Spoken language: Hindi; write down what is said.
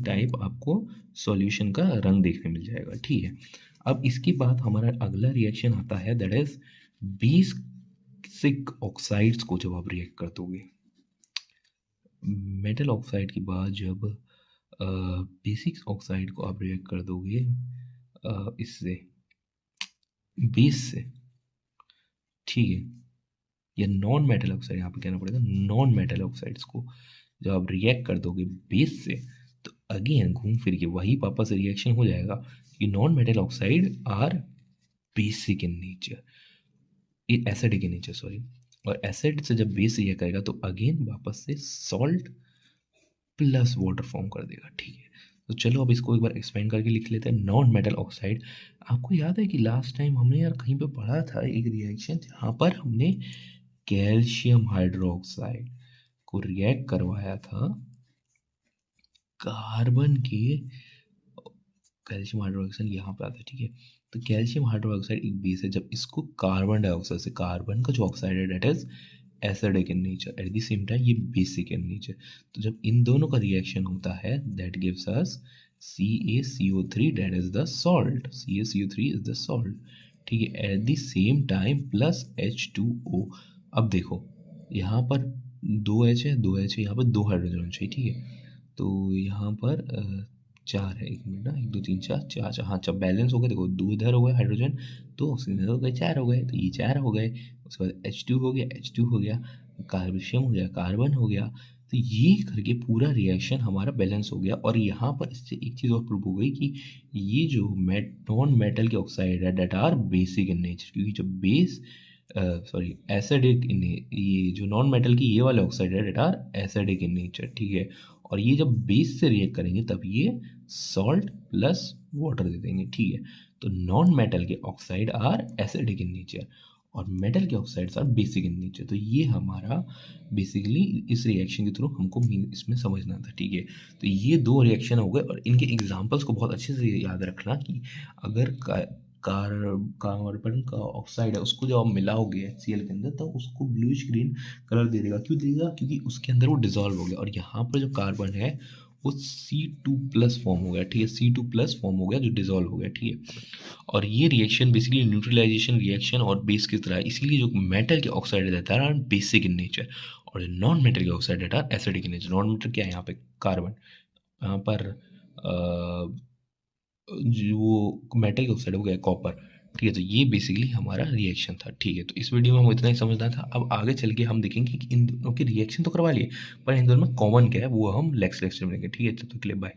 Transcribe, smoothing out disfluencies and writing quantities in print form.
टाइप आपको सॉल्यूशन का रंग देखने मिल जाएगा, ठीक है। अब इसके बाद हमारा अगला रिएक्शन आता है, दैट इज बेसिक ऑक्साइड्स को जब आप रिएक्ट कर दोगे, मेटल ऑक्साइड के बाद जब बेसिक ऑक्साइड को आप रिएक्ट कर दोगे इससे बेस से, ठीक है, या नॉन मेटल ऑक्साइड यहाँ पे कहना पड़ेगा, नॉन मेटल ऑक्साइड्स को जब आप रिएक्ट कर दोगे बेस से, तो अगेन घूम फिर के वही वापस रिएक्शन हो जाएगा कि non metal oxide are basic in nature, ये एसिडिक इन नेचर, सॉरी। और एसिड से जब बेस रिएक्ट करेगा तो अगेन वापस से सॉल्ट प्लस वाटर फॉर्म कर देगा, ठीक है। तो चलो अब इसको एक बार एक्सपेंड करके लिख लेते हैं। नॉन मेटल ऑक्साइड, आपको याद है कि लास्ट टाइम हमने यार कहीं पे पढ़ा था एक रिएक्शन जहाँ पर हमने कैल्शियम हाइड्रोक्साइड को रिएक्ट करवाया था कार्बन के, कैल्शियम हाइड्रोक्साइड यहाँ पे आता है, ठीक है। तो कैल्शियम हाइड्रोक्साइड एक बेस है, जब इसको कार्बन डाइऑक्साइड से, कार्बन का जो ऑक्साइड है that is acidic in nature, at the same time ये बेसिक इन नेचर। तो जब इन दोनों का रिएक्शन होता है that gives us CaCO3 that is the salt, CaCO3 is the salt, ठीक है। At the same time plus H2O। अब देखो यहाँ पर दो एच है, दो एच है, यहाँ पर दो हाइड्रोजन चाहिए, ठीक है। तो यहाँ पर चार है, एक मिनट ना, एक दो तीन चार, चार चार, हाँ चार बैलेंस हो गए, देखो दो इधर हो गए हाइड्रोजन, दो ऑक्सीजन इधर हो गए, चार हो गए, तो ये चार हो गए। उसके बाद H2 हो गया, H2 हो गया, कैल्शियम हो गया, कार्बन हो गया। तो ये करके पूरा रिएक्शन हमारा बैलेंस हो गया। और यहाँ पर इससे एक चीज़ और प्रूव हो गई कि ये जो नॉन मेटल के ऑक्साइड है that are basic in nature, क्योंकि जब बेस सॉरी एसिडिक इन, ये जो नॉन मेटल की ये वाले ऑक्साइड है that are acidic in nature, ठीक है। और ये जब बेस से रिएक्ट करेंगे तब ये सॉल्ट प्लस वाटर दे देंगे, ठीक है। तो नॉन मेटल के oxide are acidic in nature और मेटल के oxides are basic in nature. तो ये हमारा बेसिकली इस रिएक्शन के थ्रू हमको इसमें समझना था, ठीक है। तो ये दो रिएक्शन हो गए और इनके एग्जांपल्स को बहुत अच्छे से याद रखना कि अगर कार्बन का ऑक्साइड है उसको जब आप मिलाओगे HCl के अंदर तो उसको ब्लूइश ग्रीन कलर दे देगा, क्यों देगा, क्योंकि उसके अंदर वो डिजॉल्व हो गया। और यहाँ पर जो कार्बन है वो C2+ फॉर्म हो गया, ठीक है, C2+ फॉर्म हो गया जो डिजॉल्व हो गया, ठीक है। और ये रिएक्शन बेसिकली न्यूट्रलाइजेशन रिएक्शन और बेस की तरह है, इसीलिए जो मेटल के ऑक्साइड रहता है बेसिक इन नेचर और नॉन मेटल के ऑक्साइड रहता है acidic in nature. Non metal क्या है यहाँ पे, कार्बन, यहाँ पर जो वो मेटल के ऑक्साइड हो गया कॉपर, ठीक है। तो ये बेसिकली हमारा रिएक्शन था, ठीक है। तो इस वीडियो में हम इतना ही समझना था। अब आगे चल के हम देखेंगे कि इन दोनों के रिएक्शन तो करवा लिए पर इन दोनों में कॉमन क्या है वो हम नेक्स्ट लेक्चर में देखेंगे, ठीक है। तो के लिए बाय।